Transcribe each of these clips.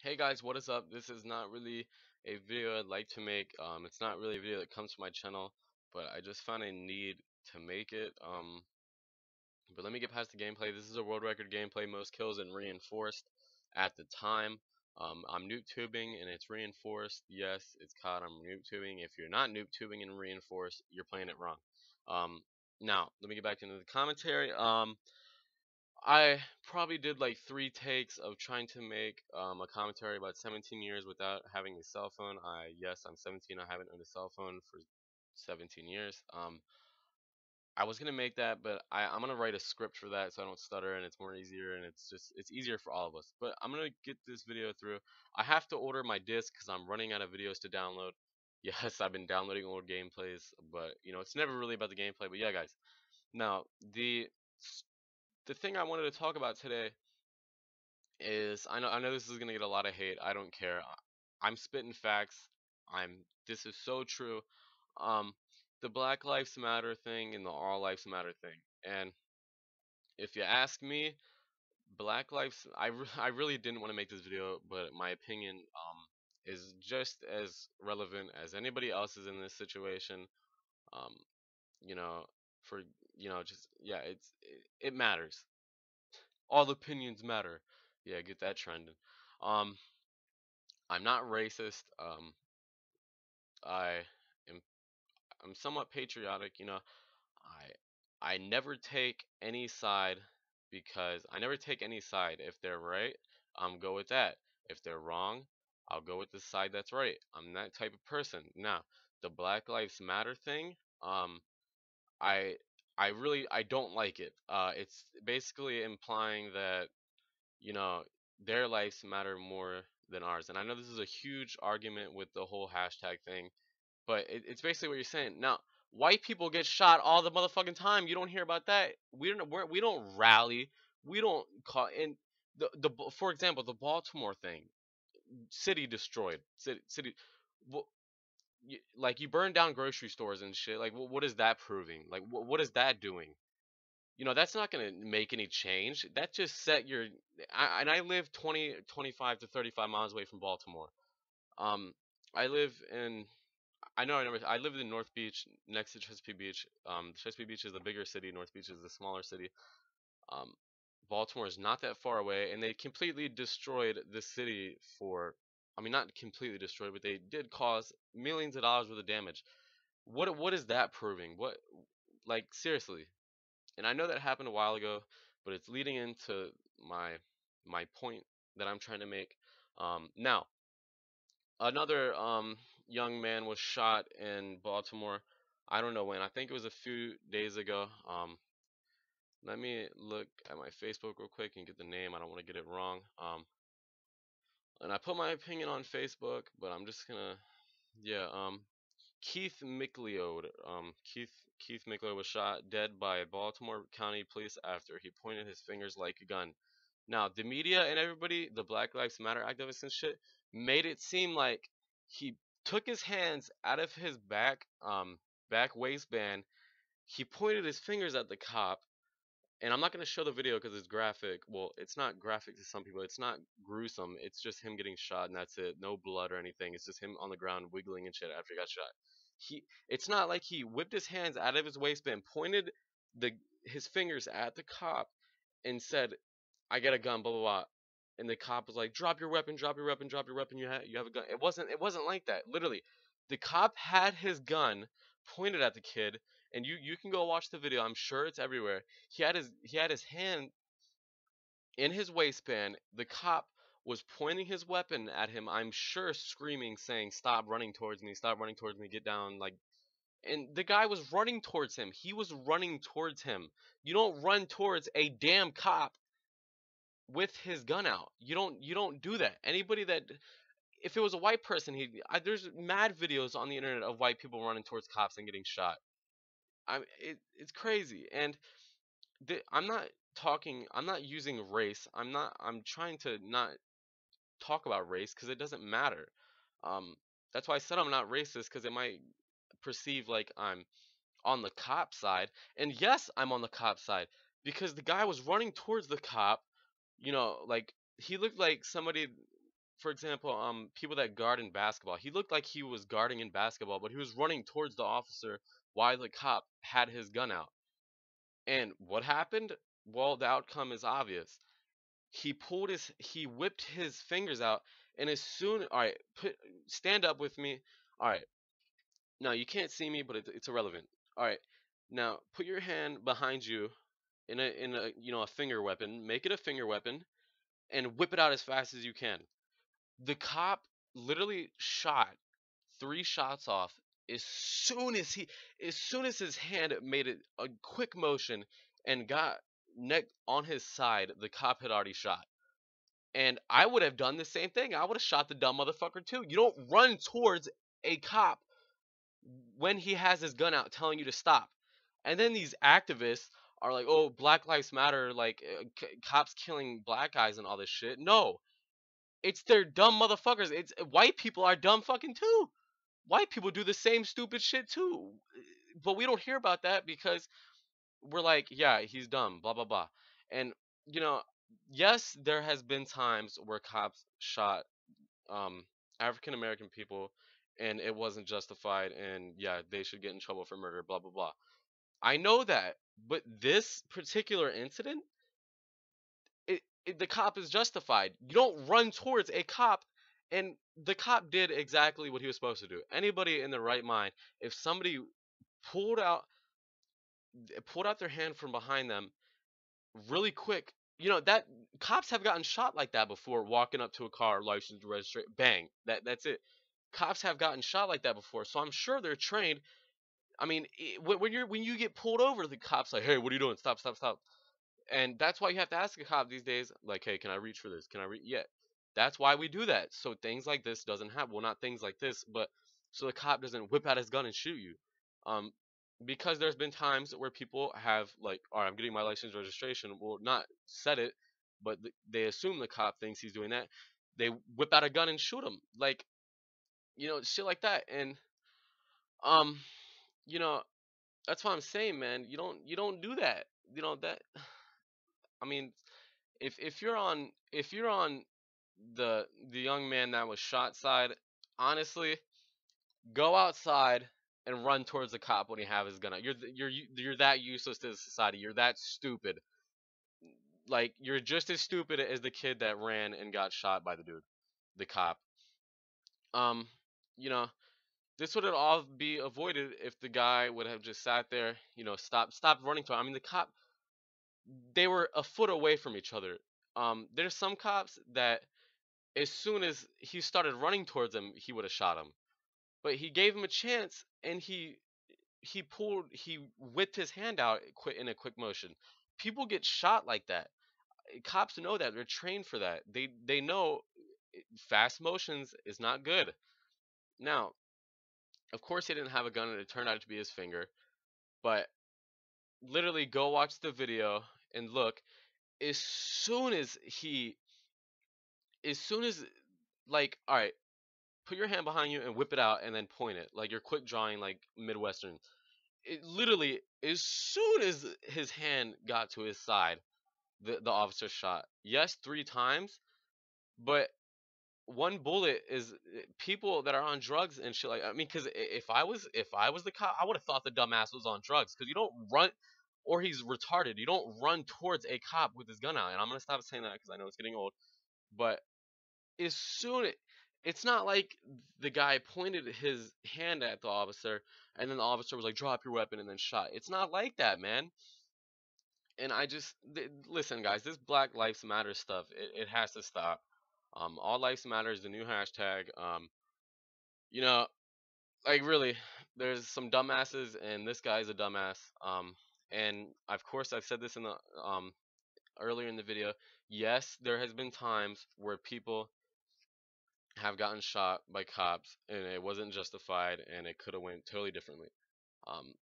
Hey guys, what is up? This is not really a video I'd like to make. It's not really a video that comes from my channel, but I just found a need to make it. But let me get past the gameplay. This is a world record gameplay, most kills and reinforced at the time. I'm noob tubing and it's reinforced. Yes, it's caught. I'm noob tubing. If you're not noob tubing and reinforced, you're playing it wrong. Now let me get back into the commentary. I probably did like 3 takes of trying to make a commentary about 17 years without having a cell phone. Yes, I'm 17. I haven't owned a cell phone for 17 years. I was gonna make that, but I'm gonna write a script for that so I don't stutter and it's more easier and it's easier for all of us. But I'm gonna get this video through. I have to order my disc because I'm running out of videos to download. Yes, I've been downloading old gameplays, but it's never really about the gameplay. But yeah, guys. Now the thing I wanted to talk about today is I know this is gonna get a lot of hate. I don't care. I'm spitting facts. This is so true. Um, the Black Lives Matter thing and the All Lives Matter thing. And if you ask me, Black Lives. I really didn't want to make this video, but my opinion is just as relevant as anybody else's in this situation. Um, you know, for just yeah, it matters. All opinions matter. Yeah, get that trending. Um, I'm not racist. I am I'm somewhat patriotic. I never take any side because I never take any side. If they're right, I'm go with that. If they're wrong, I'll go with the side that's right. I'm that type of person. Now, the Black Lives Matter thing, I I don't like it. It's basically implying that you know, their lives matter more than ours. And I know this is a huge argument with the whole hashtag thing, but it's basically what you're saying. Now, white people get shot all the motherfucking time. You don't hear about that. We don't rally. We don't call and for example, the Baltimore thing, city destroyed, city. Well, like you burn down grocery stores and shit. Like, what is that proving? Like, what is that doing? That's not going to make any change. That just set your and I live 20, 25 to 35 miles away from Baltimore. Um I live in I live in North Beach next to Chesapeake Beach. Chesapeake Beach is the bigger city, North Beach is the smaller city. Um Baltimore is not that far away and they completely destroyed the city for I mean not completely destroyed, but they did cause millions of dollars worth of damage. What is that proving? What like seriously, and I know that happened a while ago, but it's leading into my my point that I'm trying to make. Now, another young man was shot in Baltimore. I don't know when. I think it was a few days ago. Let me look at my Facebook real quick and get the name. I don't want to get it wrong. And I put my opinion on Facebook, but I'm just gonna yeah. Keith McLeod. Keith McLeod was shot dead by Baltimore County Police after he pointed his fingers like a gun. Now, the media and everybody, the Black Lives Matter activists and shit, made it seem like he took his hands out of his back waistband. He pointed his fingers at the cop, and I'm not gonna show the video because it's graphic. Well, it's not graphic to some people. It's not gruesome. It's just him getting shot, and that's it. No blood or anything. It's just him on the ground wiggling and shit after he got shot. It's not like he whipped his hands out of his waistband, pointed the his fingers at the cop, and said, "I got a gun." Blah blah blah. And the cop was like, "Drop your weapon, drop your weapon, drop your weapon. You have a gun." It wasn't like that. Literally, the cop had his gun pointed at the kid, and you can go watch the video. I'm sure it's everywhere. He had his hand in his waistband. The cop was pointing his weapon at him. I'm sure screaming, saying, "Stop running towards me! Stop running towards me! Get down!" Like, and the guy was running towards him. He was running towards him. You don't run towards a damn cop with his gun out. You don't do that. Anybody that if it was a white person, there's mad videos on the internet of white people running towards cops and getting shot. It's crazy. And I'm not using race. I'm trying to not talk about race because it doesn't matter. Um, that's why I said I'm not racist because it might perceive like I'm on the cop side. And yes, I'm on the cop side because the guy was running towards the cop. Like he looked like somebody for example, people that guard in basketball. He looked like he was guarding in basketball, but he was running towards the officer while the cop had his gun out. And what happened? Well, the outcome is obvious. He whipped his fingers out, and as soon, all right, stand up with me. All right, now you can't see me, but it's irrelevant. All right, now put your hand behind you in a a finger weapon. Make it a finger weapon, and whip it out as fast as you can. The cop literally shot 3 shots off as soon as his hand made a quick motion and got neck on his side, the cop had already shot. And I would have done the same thing. I would have shot the dumb motherfucker too. You don't run towards a cop when he has his gun out telling you to stop. And then these activists are like, "Oh, Black Lives Matter, like cops killing black guys and all this shit." No, it's their dumb motherfuckers. It's white people are dumb fucking too. White people do the same stupid shit too. But we don't hear about that because we're like, yeah, he's dumb, blah blah blah. And you know, yes, there has been times where cops shot um African American people and it wasn't justified and yeah, they should get in trouble for murder, blah blah blah. I know that, but this particular incident, the cop is justified. You don't run towards a cop, and the cop did exactly what he was supposed to do. Anybody in their right mind, if somebody pulled out pulled out their hand from behind them really quick, that cops have gotten shot like that before, walking up to a car, license, registration, bang, that's it. Cops have gotten shot like that before, so I'm sure they're trained. I mean, when you get pulled over, the cops like, hey, what are you doing? Stop, stop, stop. And that's why you have to ask a cop these days, like, hey, can I reach for this? Can I reach? Yeah, that's why we do that. So things like this doesn't happen. Well, not things like this, but so the cop doesn't whip out his gun and shoot you. Um, because there's been times where people have like, all right, I'm getting my license registration. Well, not said it, but they assume the cop thinks he's doing that. They whip out a gun and shoot him, like shit like that. And um, you know, that's what I'm saying, man. You don't do that. That. I mean, if you're on the young man that was shot side, honestly, go outside and run towards the cop when he have his gun out. You're that useless to society. You're that stupid. Like you're just as stupid as the kid that ran and got shot by the dude, the cop. Um, you know, this would have all be avoided if the guy would have just sat there, stopped running to him. I mean, the cop, they were a foot away from each other. There's some cops that as soon as he started running towards him, he would have shot him. But he gave him a chance, and he whipped his hand out in a quick motion. People get shot like that. Cops know that. They're trained for that. They know fast motions is not good. Now, of course, he didn't have a gun, and it turned out to be his finger. But literally, go watch the video and look. As soon as he, as soon as like, all right, put your hand behind you and whip it out and then point it like you're quick drawing like Midwestern. It literally, as soon as his hand got to his side, the officer shot. Yes, 3 times, but one bullet is people that are on drugs and shit. Like, I mean, because if I was the cop, I would have thought the dumbass was on drugs because you don't run, or he's retarded. You don't run towards a cop with his gun out. And I'm gonna stop saying that because I know it's getting old. But as soon it's not like the guy pointed his hand at the officer and then the officer was like, drop your weapon, and then shot. It's not like that, man. And listen, guys, this Black Lives Matter stuff, it has to stop. All lives matter is the new hashtag. You know, like really, there's some dumbasses, and this guy's a dumbass. And of course, I've said this in the earlier in the video. Yes, there has been times where people have gotten shot by cops and it wasn't justified and it could have went totally differently.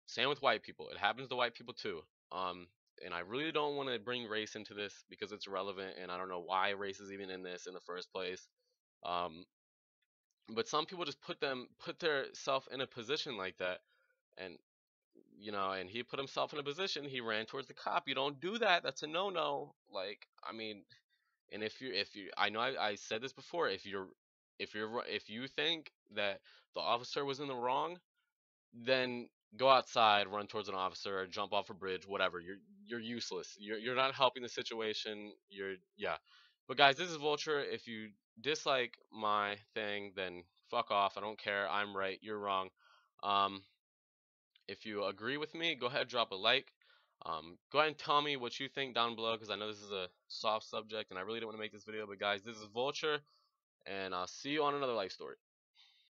Same with white people. It happens to white people too. And I really don't want to bring race into this because it's irrelevant and I don't know why race is even in this in the first place. Um, but some people just put their self in a position like that, and and he put himself in a position. He ran towards the cop. You don't do that. That's a no-no. Like, I mean, And if you I know I said this before, if you think that the officer was in the wrong, then go outside, run towards an officer, or jump off a bridge, whatever. You're useless. You're not helping the situation. You're yeah. But guys, this is Vulture. If you dislike my thing, then fuck off. I don't care. I'm right. You're wrong. Um, if you agree with me, go ahead, drop a like. Go ahead and tell me what you think down below, because I know this is a soft subject and I really don't want to make this video. But guys, this is Vulture, and I'll see you on another life story.